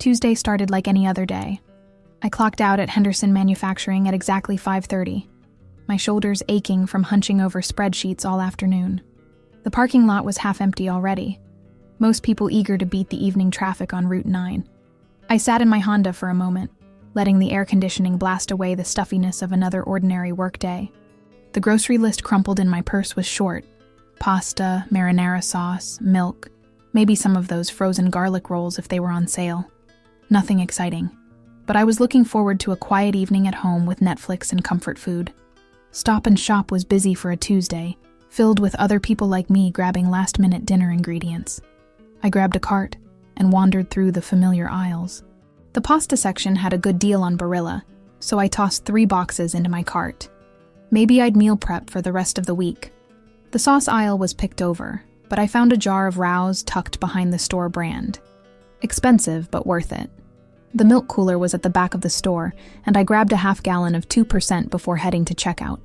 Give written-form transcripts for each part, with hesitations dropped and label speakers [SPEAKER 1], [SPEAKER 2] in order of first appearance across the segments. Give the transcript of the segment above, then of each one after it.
[SPEAKER 1] Tuesday started like any other day. I clocked out at Henderson Manufacturing at exactly 5:30, my shoulders aching from hunching over spreadsheets all afternoon. The parking lot was half empty already, most people eager to beat the evening traffic on Route 9. I sat in my Honda for a moment, letting the air conditioning blast away the stuffiness of another ordinary workday. The grocery list crumpled in my purse was short: pasta, marinara sauce, milk, maybe some of those frozen garlic rolls if they were on sale. Nothing exciting, but I was looking forward to a quiet evening at home with Netflix and comfort food. Stop and Shop was busy for a Tuesday, filled with other people like me grabbing last-minute dinner ingredients. I grabbed a cart and wandered through the familiar aisles. The pasta section had a good deal on Barilla, so I tossed 3 boxes into my cart. Maybe I'd meal prep for the rest of the week. The sauce aisle was picked over, but I found a jar of Rao's tucked behind the store brand. Expensive, but worth it. The milk cooler was at the back of the store, and I grabbed a half-gallon of 2% before heading to checkout.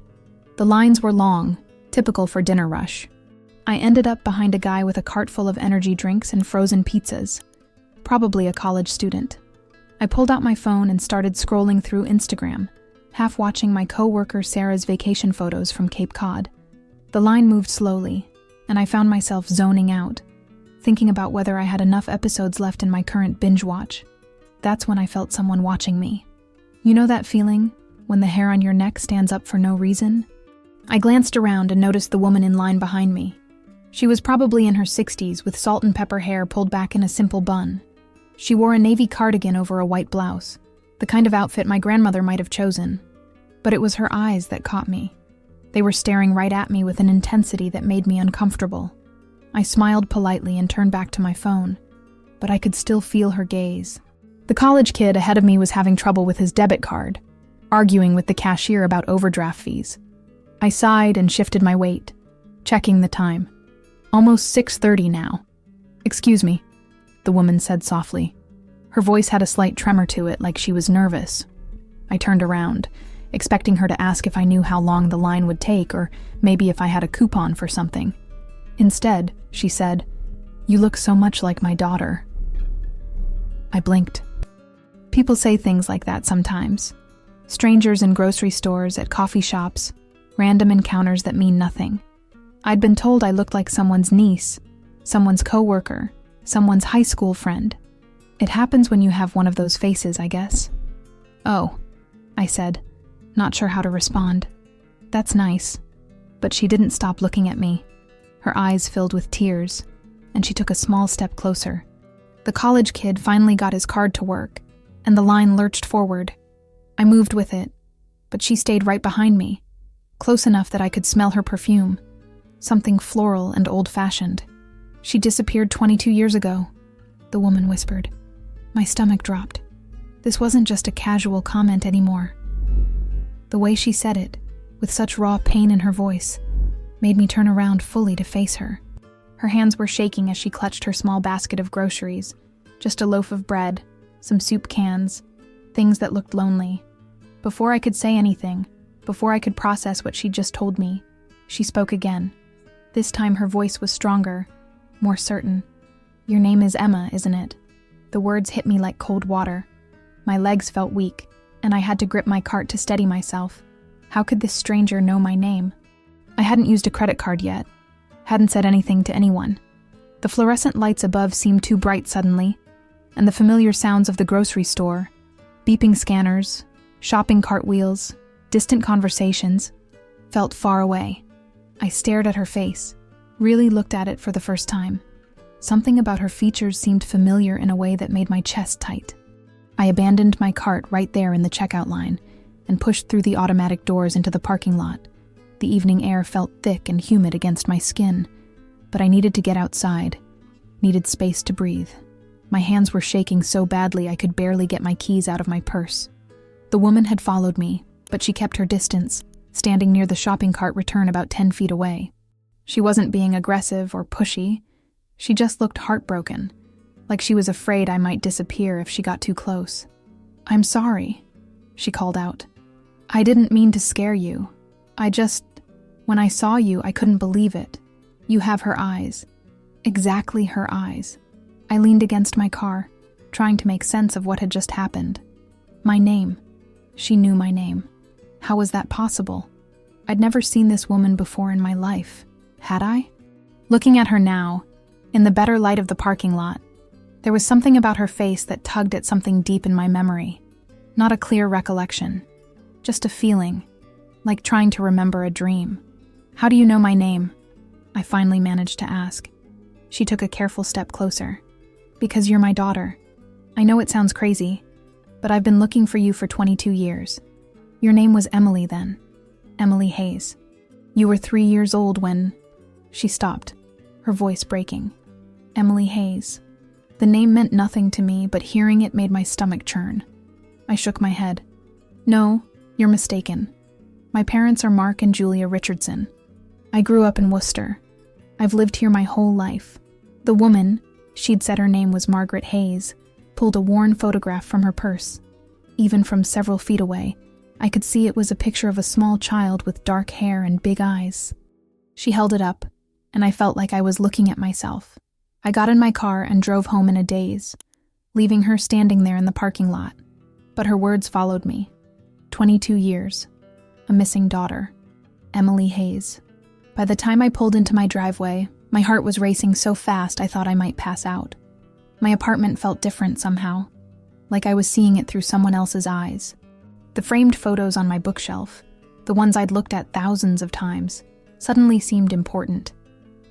[SPEAKER 1] The lines were long, typical for dinner rush. I ended up behind a guy with a cart full of energy drinks and frozen pizzas, probably a college student. I pulled out my phone and started scrolling through Instagram, half watching my co-worker Sarah's vacation photos from Cape Cod. The line moved slowly, and I found myself zoning out, thinking about whether I had enough episodes left in my current binge watch. That's when I felt someone watching me. You know that feeling, when the hair on your neck stands up for no reason? I glanced around and noticed the woman in line behind me. She was probably in her 60s with salt and pepper hair pulled back in a simple bun. She wore a navy cardigan over a white blouse, the kind of outfit my grandmother might have chosen. But it was her eyes that caught me. They were staring right at me with an intensity that made me uncomfortable. I smiled politely and turned back to my phone, but I could still feel her gaze. The college kid ahead of me was having trouble with his debit card, arguing with the cashier about overdraft fees. I sighed and shifted my weight, checking the time. Almost 6:30 now. "Excuse me," the woman said softly. Her voice had a slight tremor to it, like she was nervous. I turned around, expecting her to ask if I knew how long the line would take, or maybe if I had a coupon for something. Instead, she said, "You look so much like my daughter." I blinked. People say things like that sometimes. Strangers in grocery stores, at coffee shops, random encounters that mean nothing. I'd been told I looked like someone's niece, someone's coworker, someone's high school friend. It happens when you have one of those faces, I guess. "Oh," I said, not sure how to respond. "That's nice." But she didn't stop looking at me. Her eyes filled with tears, and she took a small step closer. The college kid finally got his card to work, and the line lurched forward. I moved with it, but she stayed right behind me, close enough that I could smell her perfume, something floral and old-fashioned. "She disappeared 22 years ago," the woman whispered. My stomach dropped. This wasn't just a casual comment anymore. The way she said it, with such raw pain in her voice, made me turn around fully to face her. Her hands were shaking as she clutched her small basket of groceries, just a loaf of bread, some soup cans, things that looked lonely. Before I could say anything, before I could process what she'd just told me, she spoke again. This time her voice was stronger, more certain. "Your name is Emma, isn't it?" The words hit me like cold water. My legs felt weak, and I had to grip my cart to steady myself. How could this stranger know my name? I hadn't used a credit card yet, hadn't said anything to anyone. The fluorescent lights above seemed too bright suddenly, and the familiar sounds of the grocery store, beeping scanners, shopping cart wheels, distant conversations, felt far away. I stared at her face, really looked at it for the first time. Something about her features seemed familiar in a way that made my chest tight. I abandoned my cart right there in the checkout line and pushed through the automatic doors into the parking lot. The evening air felt thick and humid against my skin, but I needed to get outside, needed space to breathe. My hands were shaking so badly I could barely get my keys out of my purse. The woman had followed me, but she kept her distance, standing near the shopping cart return about 10 feet away. She wasn't being aggressive or pushy. She just looked heartbroken, like she was afraid I might disappear if she got too close. "I'm sorry," she called out. "I didn't mean to scare you. When I saw you, I couldn't believe it. You have her eyes. Exactly her eyes." I leaned against my car, trying to make sense of what had just happened. My name. She knew my name. How was that possible? I'd never seen this woman before in my life. Had I? Looking at her now, in the better light of the parking lot, there was something about her face that tugged at something deep in my memory. Not a clear recollection, just a feeling, like trying to remember a dream. "How do you know my name?" I finally managed to ask. She took a careful step closer. "Because you're my daughter. I know it sounds crazy, but I've been looking for you for 22 years. Your name was Emily then. Emily Hayes. You were 3 years old when..." She stopped, her voice breaking. Emily Hayes. The name meant nothing to me, but hearing it made my stomach churn. I shook my head. "No, you're mistaken. My parents are Mark and Julia Richardson. I grew up in Worcester. I've lived here my whole life." The woman, she'd said her name was Margaret Hayes, pulled a worn photograph from her purse. Even from several feet away, I could see it was a picture of a small child with dark hair and big eyes. She held it up, and I felt like I was looking at myself. I got in my car and drove home in a daze, leaving her standing there in the parking lot. But her words followed me. 22 years. A missing daughter. Emily Hayes. By the time I pulled into my driveway, my heart was racing so fast I thought I might pass out. My apartment felt different somehow, like I was seeing it through someone else's eyes. The framed photos on my bookshelf, the ones I'd looked at thousands of times, suddenly seemed important.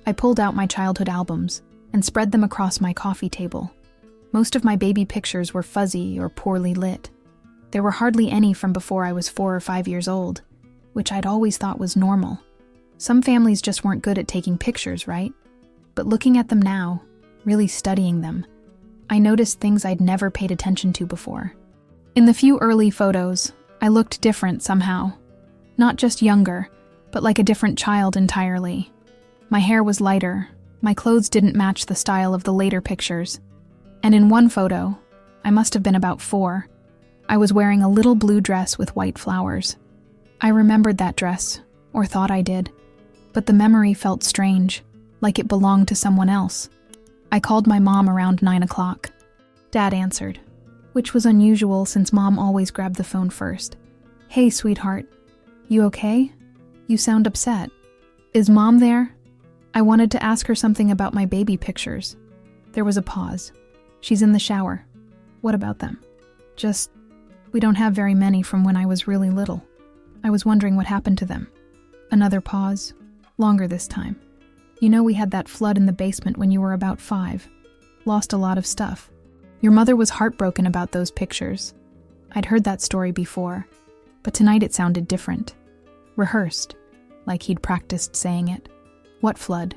[SPEAKER 1] I pulled out my childhood albums and spread them across my coffee table. Most of my baby pictures were fuzzy or poorly lit. There were hardly any from before I was 4 or 5 years old, which I'd always thought was normal. Some families just weren't good at taking pictures, right? But looking at them now, really studying them, I noticed things I'd never paid attention to before. In the few early photos, I looked different somehow. Not just younger, but like a different child entirely. My hair was lighter, my clothes didn't match the style of the later pictures. And in one photo, I must have been about 4, I was wearing a little blue dress with white flowers. I remembered that dress, or thought I did, but the memory felt strange, like it belonged to someone else. I called my mom around 9 o'clock. Dad answered, which was unusual since Mom always grabbed the phone first. "Hey, sweetheart. You okay? You sound upset. Is Mom there? I wanted to ask her something about my baby pictures." There was a pause. "She's in the shower. What about them?" We don't have very many from when I was really little. I was wondering what happened to them." Another pause, longer this time. "You know we had that flood in the basement when you were about 5. Lost a lot of stuff. Your mother was heartbroken about those pictures." I'd heard that story before, but tonight it sounded different. Rehearsed, like he'd practiced saying it. "What flood?"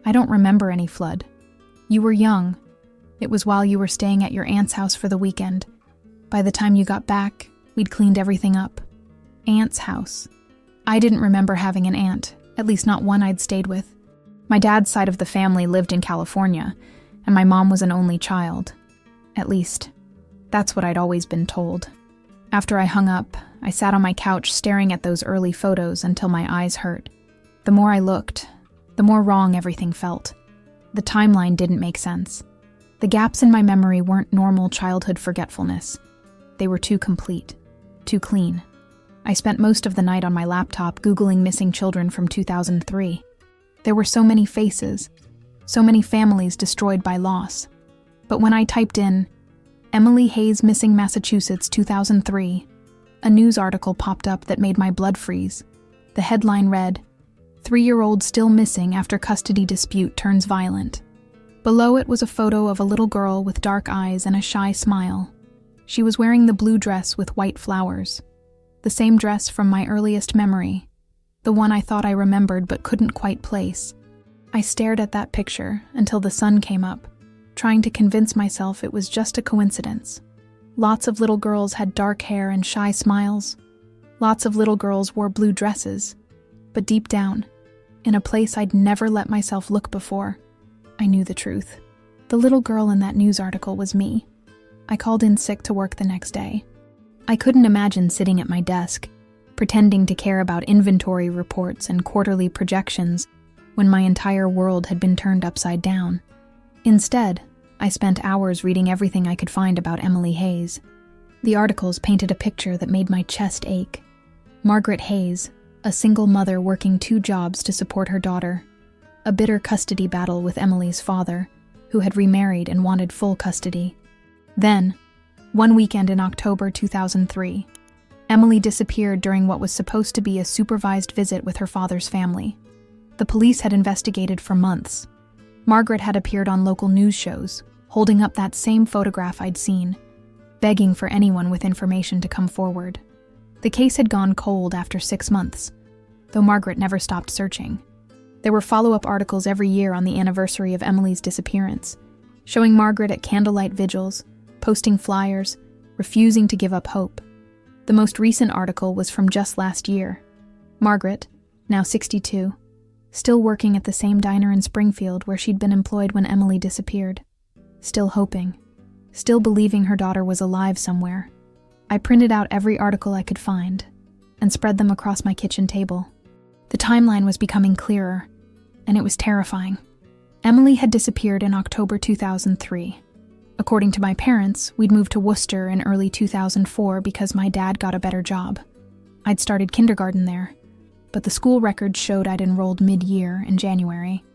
[SPEAKER 1] "I don't remember any flood. You were young. It was while you were staying at your aunt's house for the weekend. By the time you got back, we'd cleaned everything up." Aunt's house. I didn't remember having an aunt, at least not one I'd stayed with. My dad's side of the family lived in California, and my mom was an only child. At least, that's what I'd always been told. After I hung up, I sat on my couch staring at those early photos until my eyes hurt. The more I looked, the more wrong everything felt. The timeline didn't make sense. The gaps in my memory weren't normal childhood forgetfulness. They were too complete, too clean. I spent most of the night on my laptop Googling missing children from 2003. There were so many faces, so many families destroyed by loss. But when I typed in, "Emily Hayes missing Massachusetts 2003, a news article popped up that made my blood freeze. The headline read, "3-year-old still missing after custody dispute turns violent." Below it was a photo of a little girl with dark eyes and a shy smile. She was wearing the blue dress with white flowers. The same dress from my earliest memory, the one I thought I remembered but couldn't quite place. I stared at that picture until the sun came up, trying to convince myself it was just a coincidence. Lots of little girls had dark hair and shy smiles. Lots of little girls wore blue dresses. But deep down, in a place I'd never let myself look before, I knew the truth. The little girl in that news article was me. I called in sick to work the next day. I couldn't imagine sitting at my desk, pretending to care about inventory reports and quarterly projections when my entire world had been turned upside down. Instead, I spent hours reading everything I could find about Emily Hayes. The articles painted a picture that made my chest ache. Margaret Hayes, a single mother working 2 jobs to support her daughter. A bitter custody battle with Emily's father, who had remarried and wanted full custody. Then, one weekend in October 2003, Emily disappeared during what was supposed to be a supervised visit with her father's family. The police had investigated for months. Margaret had appeared on local news shows, holding up that same photograph I'd seen, begging for anyone with information to come forward. The case had gone cold after 6 months, though Margaret never stopped searching. There were follow-up articles every year on the anniversary of Emily's disappearance, showing Margaret at candlelight vigils, posting flyers, refusing to give up hope. The most recent article was from just last year. Margaret, now 62, still working at the same diner in Springfield where she'd been employed when Emily disappeared. Still hoping. Still believing her daughter was alive somewhere. I printed out every article I could find and spread them across my kitchen table. The timeline was becoming clearer, and it was terrifying. Emily had disappeared in October 2003. According to my parents, we'd moved to Worcester in early 2004 because my dad got a better job. I'd started kindergarten there, but the school records showed I'd enrolled mid-year in January.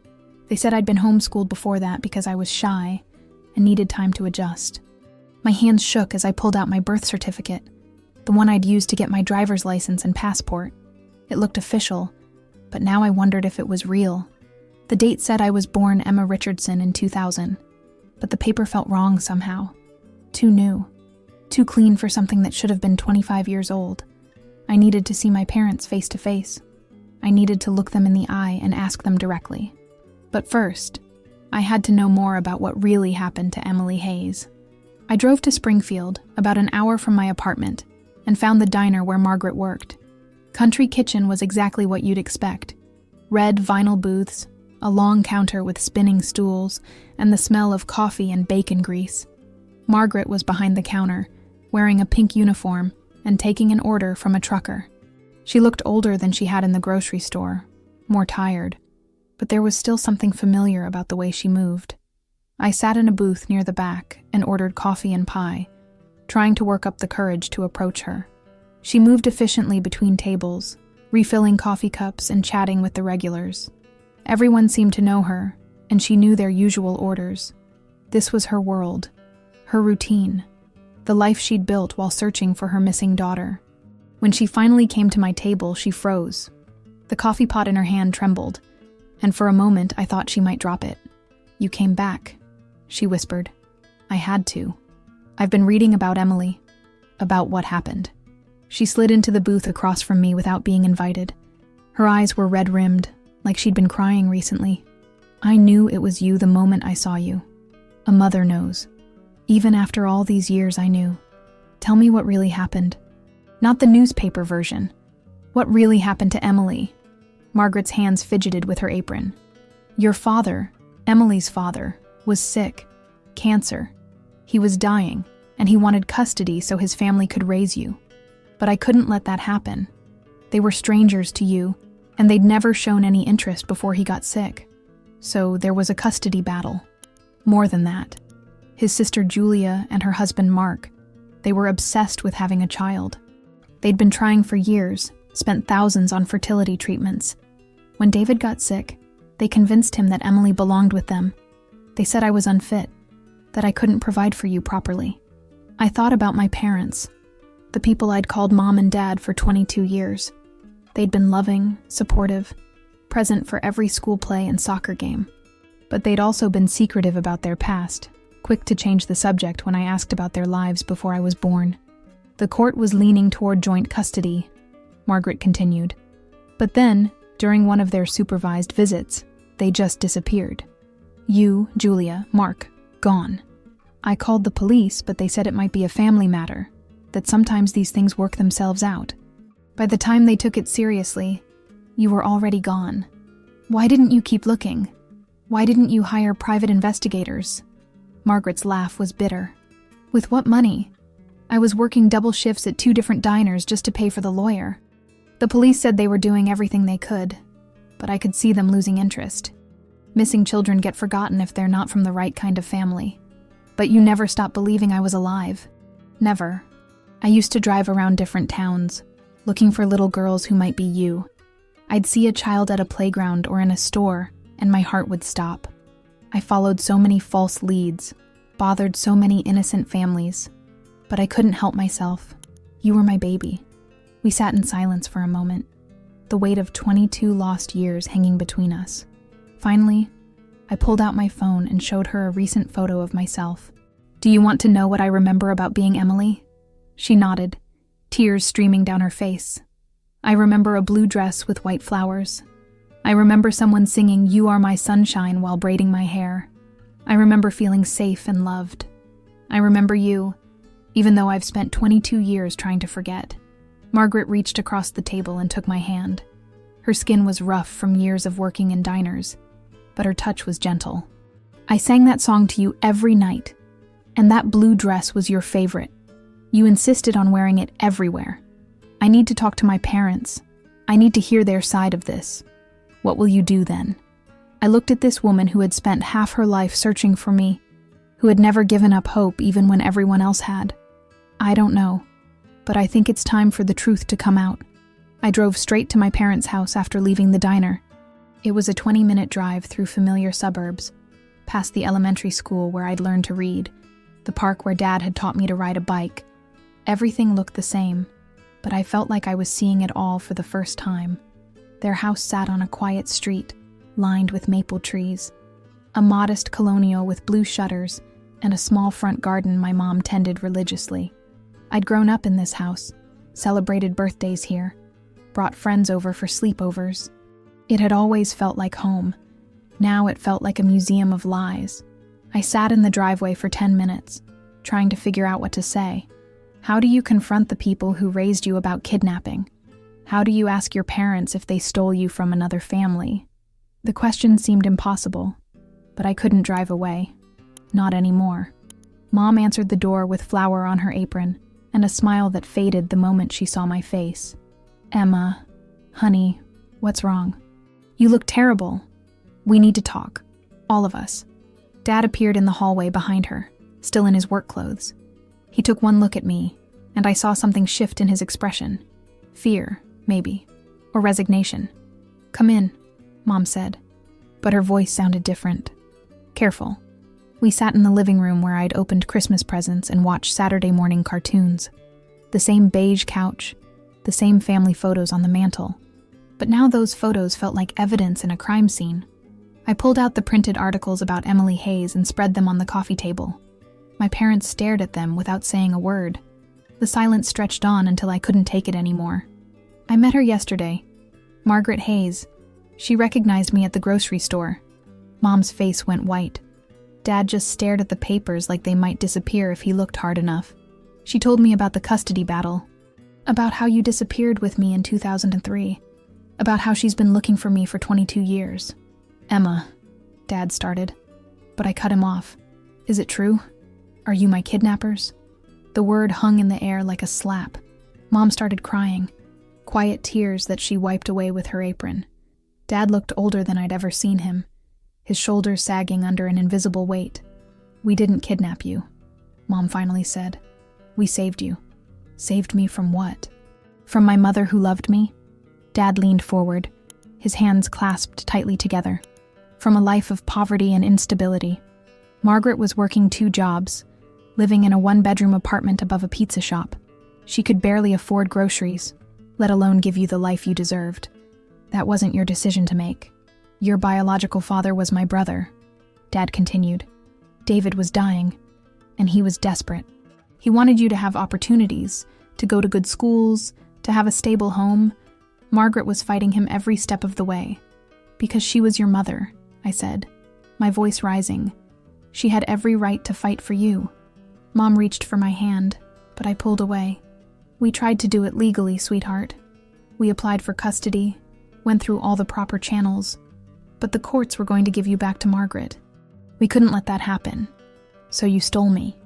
[SPEAKER 1] They said I'd been homeschooled before that because I was shy and needed time to adjust. My hands shook as I pulled out my birth certificate, the one I'd used to get my driver's license and passport. It looked official, but now I wondered if it was real. The date said I was born Emma Richardson in 2000. But the paper felt wrong somehow. Too new. Too clean for something that should have been 25 years old. I needed to see my parents face to face. I needed to look them in the eye and ask them directly. But first, I had to know more about what really happened to Emily Hayes. I drove to Springfield, about an hour from my apartment, and found the diner where Margaret worked. Country Kitchen was exactly what you'd expect. Red vinyl booths, a long counter with spinning stools, and the smell of coffee and bacon grease. Margaret was behind the counter, wearing a pink uniform and taking an order from a trucker. She looked older than she had in the grocery store, more tired, but there was still something familiar about the way she moved. I sat in a booth near the back and ordered coffee and pie, trying to work up the courage to approach her. She moved efficiently between tables, refilling coffee cups and chatting with the regulars. Everyone seemed to know her, and she knew their usual orders. This was her world, her routine, the life she'd built while searching for her missing daughter. When she finally came to my table, she froze. The coffee pot in her hand trembled, and for a moment I thought she might drop it. "You came back," she whispered. "I had to. I've been reading about Emily, about what happened." She slid into the booth across from me without being invited. Her eyes were red-rimmed, like she'd been crying recently. "I knew it was you the moment I saw you. A mother knows. Even after all these years, I knew. Tell me what really happened. Not the newspaper version. What really happened to Emily?" Margaret's hands fidgeted with her apron. "Your father, Emily's father, was sick. Cancer. He was dying, and he wanted custody so his family could raise you. But I couldn't let that happen. They were strangers to you, and they'd never shown any interest before he got sick. So there was a custody battle. More than that. His sister Julia and her husband Mark, they were obsessed with having a child. They'd been trying for years, spent thousands on fertility treatments. When David got sick, they convinced him that Emily belonged with them. They said I was unfit, that I couldn't provide for you properly. I thought about my parents, the people I'd called Mom and Dad for 22 years. They'd been loving, supportive, present for every school play and soccer game. But they'd also been secretive about their past, quick to change the subject when I asked about their lives before I was born. The court was leaning toward joint custody, Margaret continued. But then, during one of their supervised visits, they just disappeared. You, Julia, Mark, gone. I called the police, but they said it might be a family matter, that sometimes these things work themselves out. By the time they took it seriously, you were already gone. Why didn't you keep looking? Why didn't you hire private investigators? Margaret's laugh was bitter. With what money? I was working double shifts at 2 different diners just to pay for the lawyer. The police said they were doing everything they could, but I could see them losing interest. Missing children get forgotten if they're not from the right kind of family. But you never stopped believing I was alive. Never. I used to drive around different towns, looking for little girls who might be you. I'd see a child at a playground or in a store, and my heart would stop. I followed so many false leads, bothered so many innocent families, but I couldn't help myself. You were my baby. We sat in silence for a moment, the weight of 22 lost years hanging between us. Finally, I pulled out my phone and showed her a recent photo of myself. Do you want to know what I remember about being Emily? She nodded, tears streaming down her face. I remember a blue dress with white flowers. I remember someone singing "You Are My Sunshine" while braiding my hair. I remember feeling safe and loved. I remember you, even though I've spent 22 years trying to forget. Margaret reached across the table and took my hand. Her skin was rough from years of working in diners, but her touch was gentle. I sang that song to you every night, and that blue dress was your favorite. You insisted on wearing it everywhere. I need to talk to my parents. I need to hear their side of this. What will you do then? I looked at this woman who had spent half her life searching for me, who had never given up hope even when everyone else had. I don't know, but I think it's time for the truth to come out. I drove straight to my parents' house after leaving the diner. It was a 20-minute drive through familiar suburbs, past the elementary school where I'd learned to read, the park where Dad had taught me to ride a bike. Everything looked the same, but I felt like I was seeing it all for the first time. Their house sat on a quiet street, lined with maple trees, a modest colonial with blue shutters, and a small front garden my mom tended religiously. I'd grown up in this house, celebrated birthdays here, brought friends over for sleepovers. It had always felt like home. Now it felt like a museum of lies. I sat in the driveway for 10 minutes, trying to figure out what to say. How do you confront the people who raised you about kidnapping? How do you ask your parents if they stole you from another family? The question seemed impossible, but I couldn't drive away. Not anymore. Mom answered the door with flour on her apron and a smile that faded the moment she saw my face. Emma, honey, what's wrong? You look terrible. We need to talk. All of us. Dad appeared in the hallway behind her, still in his work clothes. He took one look at me, and I saw something shift in his expression. Fear, maybe, or resignation. Come in, Mom said, but her voice sounded different. Careful. We sat in the living room where I'd opened Christmas presents and watched Saturday morning cartoons. The same beige couch, the same family photos on the mantel. But now those photos felt like evidence in a crime scene. I pulled out the printed articles about Emily Hayes and spread them on the coffee table. My parents stared at them without saying a word. The silence stretched on until I couldn't take it anymore. I met her yesterday. Margaret Hayes. She recognized me at the grocery store. Mom's face went white. Dad just stared at the papers like they might disappear if he looked hard enough. She told me about the custody battle, about how you disappeared with me in 2003, about how she's been looking for me for 22 years. Emma, Dad started, but I cut him off. Is it true? Are you my kidnappers? The word hung in the air like a slap. Mom started crying, quiet tears that she wiped away with her apron. Dad looked older than I'd ever seen him, his shoulders sagging under an invisible weight. We didn't kidnap you, Mom finally said. We saved you. Saved me from what? From my mother who loved me? Dad leaned forward, his hands clasped tightly together. From a life of poverty and instability. Margaret was working 2 jobs, living in a 1-bedroom apartment above a pizza shop. She could barely afford groceries, let alone give you the life you deserved. That wasn't your decision to make. Your biological father was my brother, Dad continued. David was dying, and he was desperate. He wanted you to have opportunities, to go to good schools, to have a stable home. Margaret was fighting him every step of the way. Because she was your mother, I said, my voice rising. She had every right to fight for you. Mom reached for my hand, but I pulled away. We tried to do it legally, sweetheart. We applied for custody, went through all the proper channels, but the courts were going to give you back to Margaret. We couldn't let that happen. So you stole me.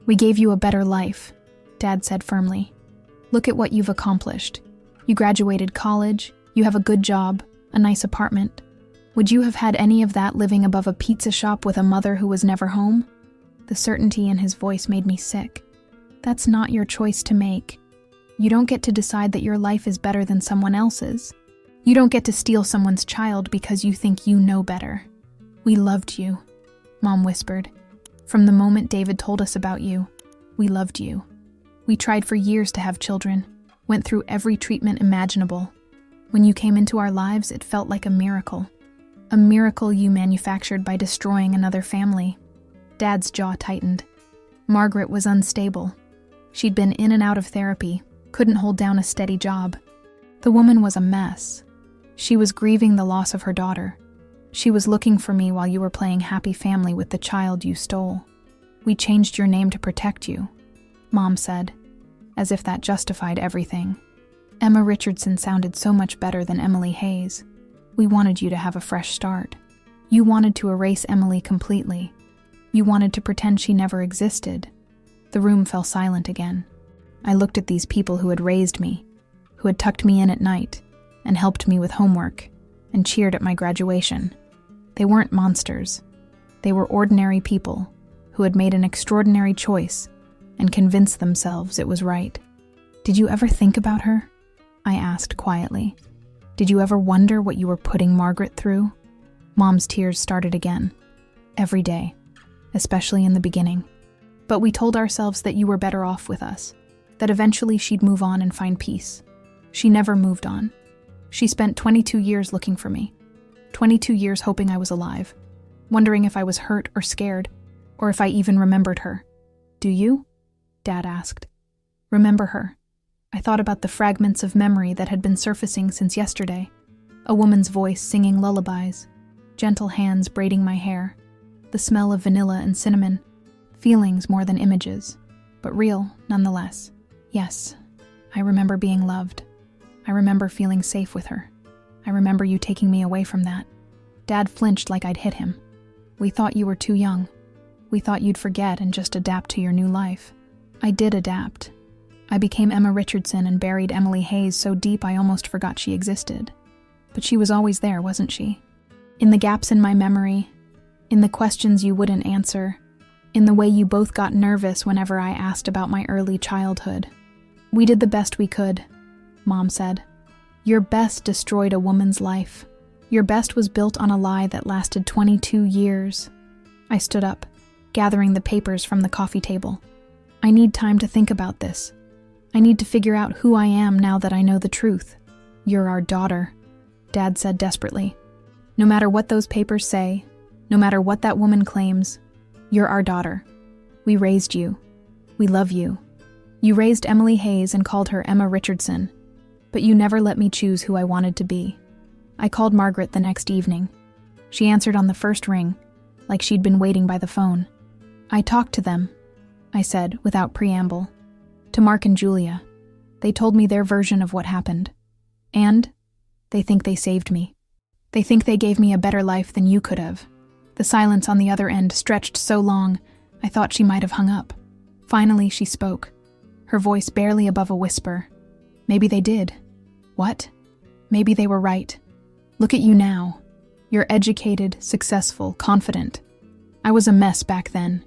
[SPEAKER 1] We gave you a better life, Dad said firmly. Look at what you've accomplished. You graduated college, you have a good job, a nice apartment. Would you have had any of that living above a pizza shop with a mother who was never home? The certainty in his voice made me sick. That's not your choice to make. You don't get to decide that your life is better than someone else's. You don't get to steal someone's child because you think you know better. We loved you, Mom whispered. From the moment David told us about you, we loved you. We tried for years to have children, went through every treatment imaginable. When you came into our lives, it felt like a miracle. A miracle you manufactured by destroying another family. Dad's jaw tightened. Margaret was unstable. She'd been in and out of therapy, couldn't hold down a steady job. The woman was a mess. She was grieving the loss of her daughter. She was looking for me while you were playing happy family with the child you stole. We changed your name to protect you, Mom said, as if that justified everything. Emma Richardson sounded so much better than Emily Hayes. We wanted you to have a fresh start. You wanted to erase Emily completely. You wanted to pretend she never existed. The room fell silent again. I looked at these people who had raised me, who had tucked me in at night and helped me with homework and cheered at my graduation. They weren't monsters. They were ordinary people who had made an extraordinary choice and convinced themselves it was right. Did you ever think about her? I asked quietly. Did you ever wonder what you were putting Margaret through? Mom's tears started again. Every day, especially in the beginning. But we told ourselves that you were better off with us, that eventually she'd move on and find peace. She never moved on. She spent 22 years looking for me. 22 years hoping I was alive, wondering if I was hurt or scared, or if I even remembered her. Do you? Dad asked. Remember her. I thought about the fragments of memory that had been surfacing since yesterday. A woman's voice singing lullabies, gentle hands braiding my hair, the smell of vanilla and cinnamon, feelings more than images, but real nonetheless. Yes, I remember being loved. I remember feeling safe with her. I remember you taking me away from that. Dad flinched like I'd hit him. We thought you were too young. We thought you'd forget and just adapt to your new life. I did adapt. I became Emma Richardson and buried Emily Hayes so deep I almost forgot she existed. But she was always there, wasn't she? In the gaps in my memory, in the questions you wouldn't answer, in the way you both got nervous whenever I asked about my early childhood. We did the best we could, Mom said. Your best destroyed a woman's life. Your best was built on a lie that lasted 22 years. I stood up, gathering the papers from the coffee table. I need time to think about this. I need to figure out who I am now that I know the truth. You're our daughter, Dad said desperately. No matter what those papers say, no matter what that woman claims, you're our daughter. We raised you. We love you. You raised Emily Hayes and called her Emma Richardson, but you never let me choose who I wanted to be. I called Margaret the next evening. She answered on the first ring, like she'd been waiting by the phone. I talked to them, I said without preamble. To Mark and Julia. They told me their version of what happened. And they think they saved me. They think they gave me a better life than you could have. The silence on the other end stretched so long, I thought she might have hung up. Finally, she spoke, her voice barely above a whisper. Maybe they did. What? Maybe they were right. Look at you now. You're educated, successful, confident. I was a mess back then.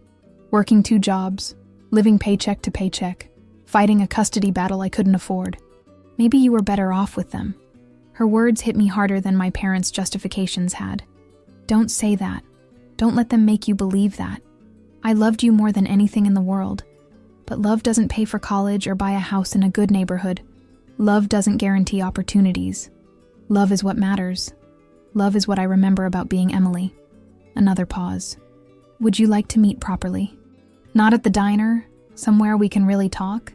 [SPEAKER 1] Working 2 jobs, living paycheck to paycheck, fighting a custody battle I couldn't afford. Maybe you were better off with them. Her words hit me harder than my parents' justifications had. Don't say that. Don't let them make you believe that. I loved you more than anything in the world. But love doesn't pay for college or buy a house in a good neighborhood. Love doesn't guarantee opportunities. Love is what matters. Love is what I remember about being Emily. Another pause. Would you like to meet properly? Not at the diner, somewhere we can really talk?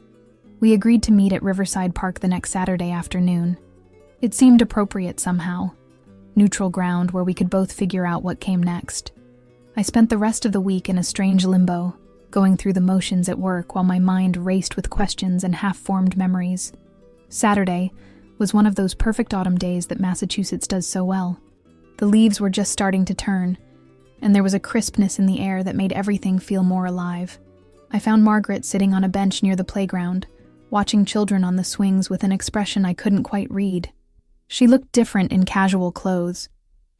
[SPEAKER 1] We agreed to meet at Riverside Park the next Saturday afternoon. It seemed appropriate somehow. Neutral ground where we could both figure out what came next. I spent the rest of the week in a strange limbo, going through the motions at work while my mind raced with questions and half-formed memories. Saturday was one of those perfect autumn days that Massachusetts does so well. The leaves were just starting to turn, and there was a crispness in the air that made everything feel more alive. I found Margaret sitting on a bench near the playground, watching children on the swings with an expression I couldn't quite read. She looked different in casual clothes,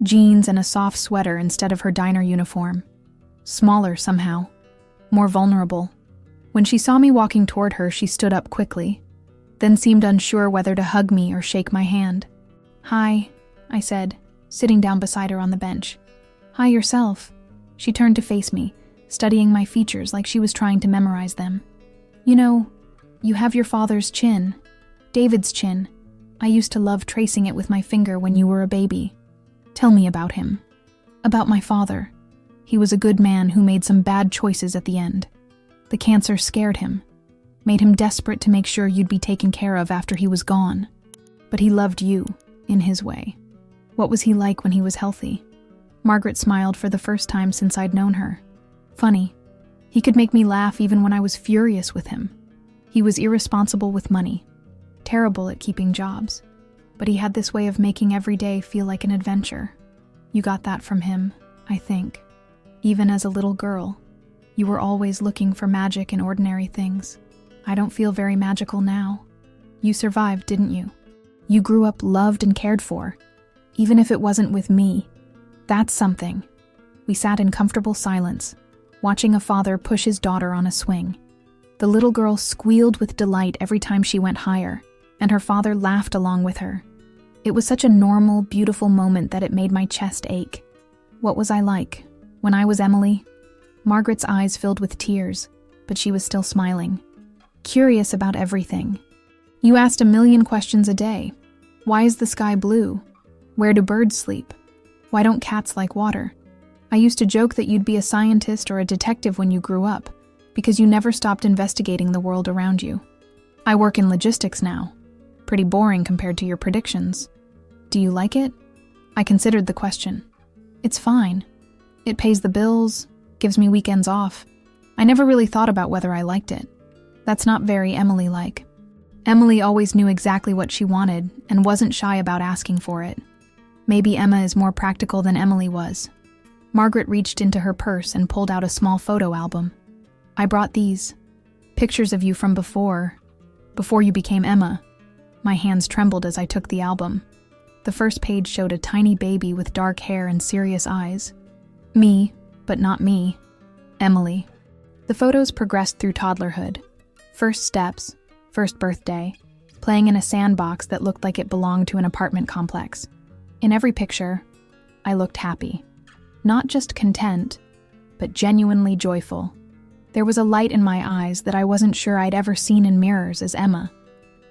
[SPEAKER 1] jeans and a soft sweater instead of her diner uniform. Smaller somehow. more vulnerable. When she saw me walking toward her, she stood up quickly, then seemed unsure whether to hug me or shake my hand. "Hi," I said, sitting down beside her on the bench. "Hi yourself." She turned to face me, studying my features like she was trying to memorize them. "You know, you have your father's chin. David's chin. I used to love tracing it with my finger when you were a baby. Tell me about him." "About my father. He was a good man who made some bad choices at the end. The cancer scared him, made him desperate to make sure you'd be taken care of after he was gone. But he loved you, in his way. What was he like when he was healthy?" Margaret smiled for the first time since I'd known her. "Funny. He could make me laugh even when I was furious with him. He was irresponsible with money, terrible at keeping jobs, but he had this way of making every day feel like an adventure. You got that from him, I think. Even as a little girl, you were always looking for magic in ordinary things. I don't feel very magical now. You survived, didn't you? You grew up loved and cared for, even if it wasn't with me. That's something." We sat in comfortable silence, watching a father push his daughter on a swing. The little girl squealed with delight every time she went higher, and her father laughed along with her. It was such a normal, beautiful moment that it made my chest ache. What was I like when I was Emily? Margaret's eyes filled with tears, but she was still smiling. Curious about everything. "You asked a million questions a day. Why is the sky blue? Where do birds sleep? Why don't cats like water? I used to joke that you'd be a scientist or a detective when you grew up, because you never stopped investigating the world around you. I work in logistics now. Pretty boring compared to your predictions. Do you like it?" I considered the question. "It's fine. It pays the bills, gives me weekends off. I never really thought about whether I liked it. That's not very Emily-like." Emily always knew exactly what she wanted and wasn't shy about asking for it. Maybe Emma is more practical than Emily was. Margaret reached into her purse and pulled out a small photo album. "I brought these. Pictures of you from before you became Emma." My hands trembled as I took the album. The first page showed a tiny baby with dark hair and serious eyes. Me, but not me. Emily. The photos progressed through toddlerhood. First steps, first birthday, playing in a sandbox that looked like it belonged to an apartment complex. In every picture, I looked happy. Not just content, but genuinely joyful. There was a light in my eyes that I wasn't sure I'd ever seen in mirrors as Emma.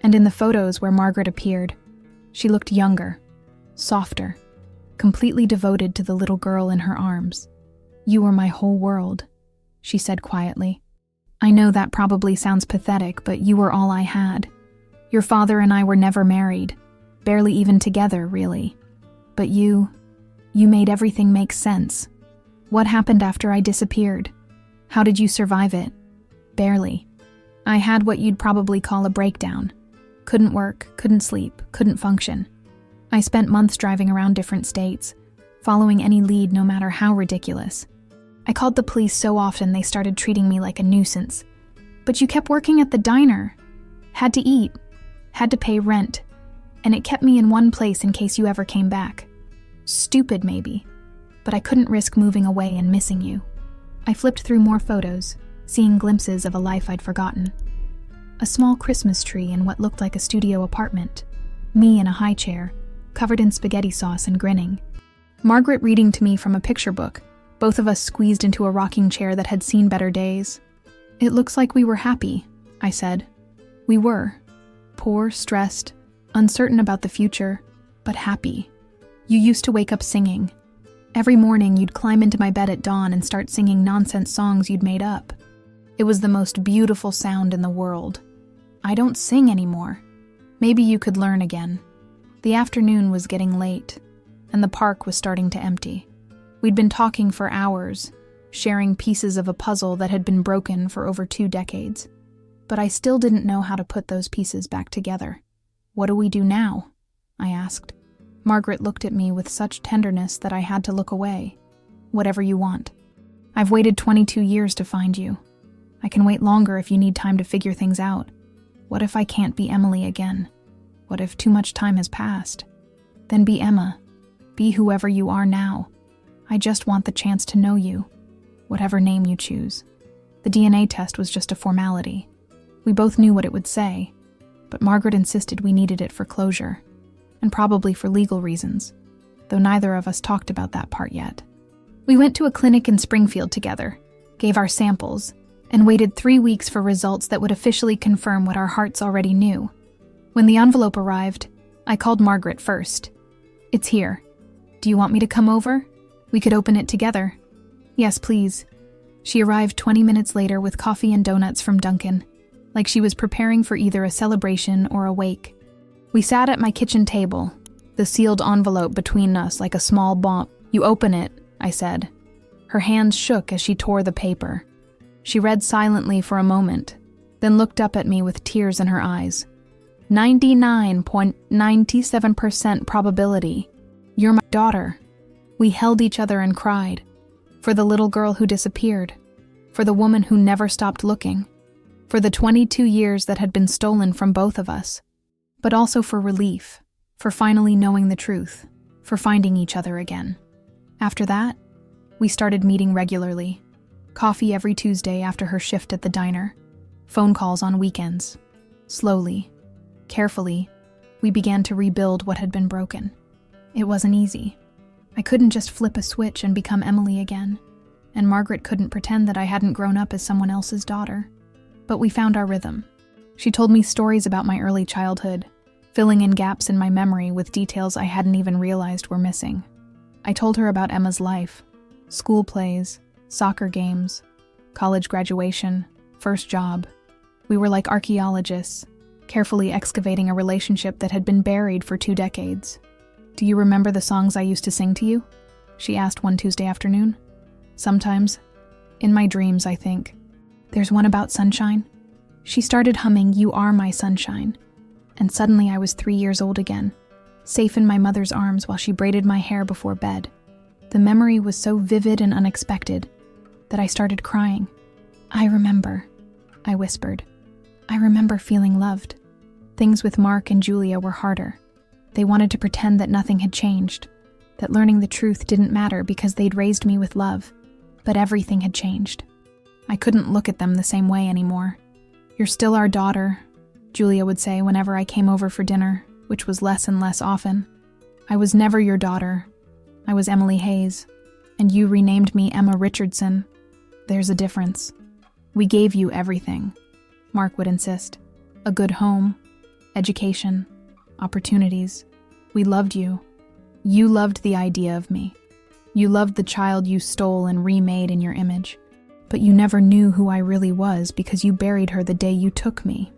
[SPEAKER 1] And in the photos where Margaret appeared, she looked younger, softer, completely devoted to the little girl in her arms. "You were my whole world," she said quietly. "I know that probably sounds pathetic, but you were all I had. Your father and I were never married, barely even together, really. But you made everything make sense. What happened after I disappeared? How did you survive it?" "Barely. I had what you'd probably call a breakdown. Couldn't work, couldn't sleep, couldn't function. I spent months driving around different states, following any lead no matter how ridiculous. I called the police so often they started treating me like a nuisance. But you kept working at the diner. Had to eat, had to pay rent, and it kept me in one place in case you ever came back. Stupid maybe, but I couldn't risk moving away and missing you." I flipped through more photos, seeing glimpses of a life I'd forgotten. A small Christmas tree in what looked like a studio apartment. Me in a high chair, covered in spaghetti sauce and grinning. Margaret reading to me from a picture book, both of us squeezed into a rocking chair that had seen better days. "It looks like we were happy," I said. "We were. Poor, stressed, uncertain about the future, but happy. You used to wake up singing. Every morning you'd climb into my bed at dawn and start singing nonsense songs you'd made up. It was the most beautiful sound in the world. I don't sing anymore. Maybe you could learn again." The afternoon was getting late, and the park was starting to empty. We'd been talking for hours, sharing pieces of a puzzle that had been broken for over 2 decades. But I still didn't know how to put those pieces back together. "What do we do now?" I asked. Margaret looked at me with such tenderness that I had to look away. "Whatever you want. I've waited 22 years to find you. I can wait longer if you need time to figure things out. What if I can't be Emily again? What if too much time has passed? Then be Emma. Be whoever you are now. I just want the chance to know you, whatever name you choose." The DNA test was just a formality. We both knew what it would say, but Margaret insisted we needed it for closure, and probably for legal reasons, though neither of us talked about that part yet. We went to a clinic in Springfield together, gave our samples, and waited 3 weeks for results that would officially confirm what our hearts already knew. When the envelope arrived, I called Margaret first. "It's here. Do you want me to come over? We could open it together." "Yes, please." She arrived 20 minutes later with coffee and donuts from Dunkin', like she was preparing for either a celebration or a wake. We sat at my kitchen table, the sealed envelope between us like a small bomb. "You open it," I said. Her hands shook as she tore the paper. She read silently for a moment, then looked up at me with tears in her eyes. 99.97% probability. You're my daughter." We held each other and cried. For the little girl who disappeared. For the woman who never stopped looking. For the 22 years that had been stolen from both of us. But also for relief. For finally knowing the truth. For finding each other again. After that, we started meeting regularly. Coffee every Tuesday after her shift at the diner. Phone calls on weekends. Slowly, carefully, we began to rebuild what had been broken. It wasn't easy. I couldn't just flip a switch and become Emily again, and Margaret couldn't pretend that I hadn't grown up as someone else's daughter. But we found our rhythm. She told me stories about my early childhood, filling in gaps in my memory with details I hadn't even realized were missing. I told her about Emma's life, school plays, soccer games, college graduation, first job. We were like archaeologists, carefully excavating a relationship that had been buried for 2 decades. "Do you remember the songs I used to sing to you?" she asked one Tuesday afternoon. "Sometimes. In my dreams, I think. There's one about sunshine." She started humming "You Are My Sunshine," and suddenly I was 3 years old again, safe in my mother's arms while she braided my hair before bed. The memory was so vivid and unexpected that I started crying. "I remember," I whispered. "I remember feeling loved. Things with Mark and Julia were harder. They wanted to pretend that nothing had changed, that learning the truth didn't matter because they'd raised me with love, but everything had changed. I couldn't look at them the same way anymore. "You're still our daughter," Julia would say whenever I came over for dinner, which was less and less often. "I was never your daughter. I was Emily Hayes, and you renamed me Emma Richardson. There's a difference. We gave you everything," Mark would insist. "A good home, education, opportunities. We loved you. You loved the idea of me. You loved the child you stole and remade in your image. But you never knew who I really was because you buried her the day you took me."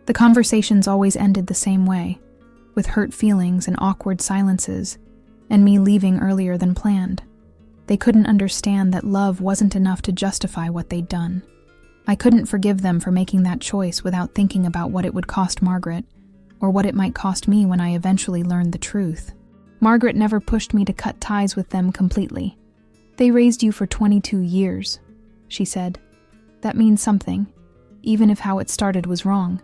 [SPEAKER 1] The conversations always ended the same way, with hurt feelings and awkward silences, and me leaving earlier than planned. They couldn't understand that love wasn't enough to justify what they'd done. I couldn't forgive them for making that choice without thinking about what it would cost Margaret, or what it might cost me when I eventually learned the truth. Margaret never pushed me to cut ties with them completely. "They raised you for 22 years, she said. "That means something, even if how it started was wrong.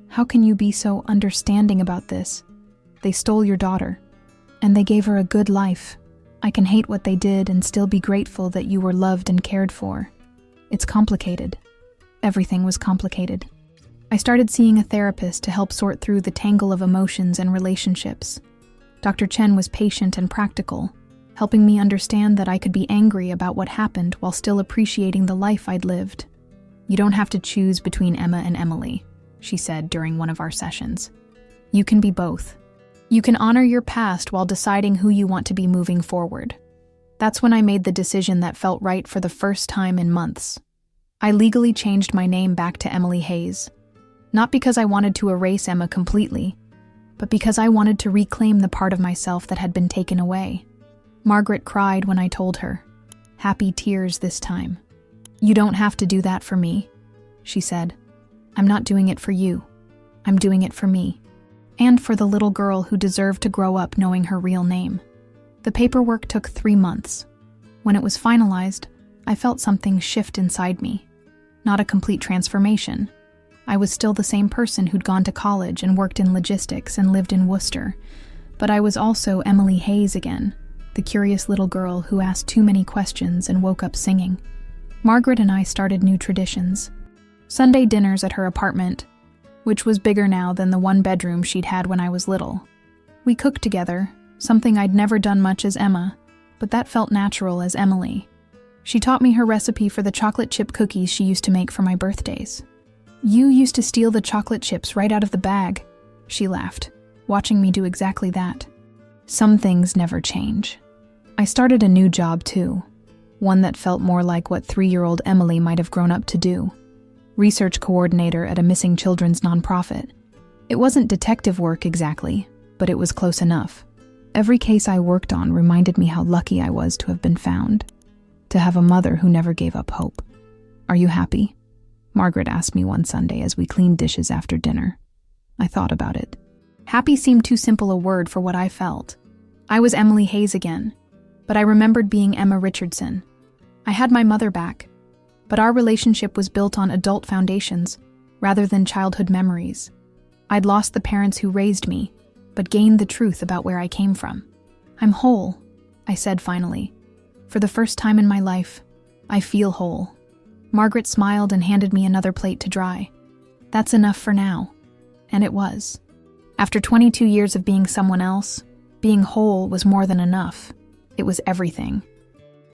[SPEAKER 1] How can you be so understanding about this? They stole your daughter, and they gave her a good life. I can hate what they did and still be grateful that you were loved and cared for. It's complicated." Everything was complicated. I started seeing a therapist to help sort through the tangle of emotions and relationships. Dr. Chen was patient and practical, helping me understand that I could be angry about what happened while still appreciating the life I'd lived. "You don't have to choose between Emma and Emily," she said during one of our sessions. "You can be both. You can honor your past while deciding who you want to be moving forward." That's when I made the decision that felt right for the first time in months. I legally changed my name back to Emily Hayes. Not because I wanted to erase Emma completely, but because I wanted to reclaim the part of myself that had been taken away. Margaret cried when I told her. Happy tears this time. "You don't have to do that for me," she said. "I'm not doing it for you. I'm doing it for me. And for the little girl who deserved to grow up knowing her real name." The paperwork took 3 months. When it was finalized, I felt something shift inside me. Not a complete transformation. I was still the same person who'd gone to college and worked in logistics and lived in Worcester, but I was also Emily Hayes again, the curious little girl who asked too many questions and woke up singing. Margaret and I started new traditions. Sunday dinners at her apartment, which was bigger now than the one bedroom she'd had when I was little. We cooked together, something I'd never done much as Emma, but that felt natural as Emily. She taught me her recipe for the chocolate chip cookies she used to make for my birthdays. "You used to steal the chocolate chips right out of the bag," she laughed, watching me do exactly that. Some things never change. I started a new job too, one that felt more like what 3-year-old Emily might have grown up to do. Research coordinator at a missing children's nonprofit. It wasn't detective work exactly, but it was close enough. Every case I worked on reminded me how lucky I was to have been found, to have a mother who never gave up hope. "Are you happy?" Margaret asked me one Sunday as we cleaned dishes after dinner. I thought about it. Happy seemed too simple a word for what I felt. I was Emily Hayes again, but I remembered being Emma Richardson. I had my mother back, but our relationship was built on adult foundations rather than childhood memories. I'd lost the parents who raised me, but gained the truth about where I came from. "I'm whole," I said finally. "For the first time in my life, I feel whole." Margaret smiled and handed me another plate to dry. "That's enough for now." And it was. After 22 years of being someone else, being whole was more than enough. It was everything.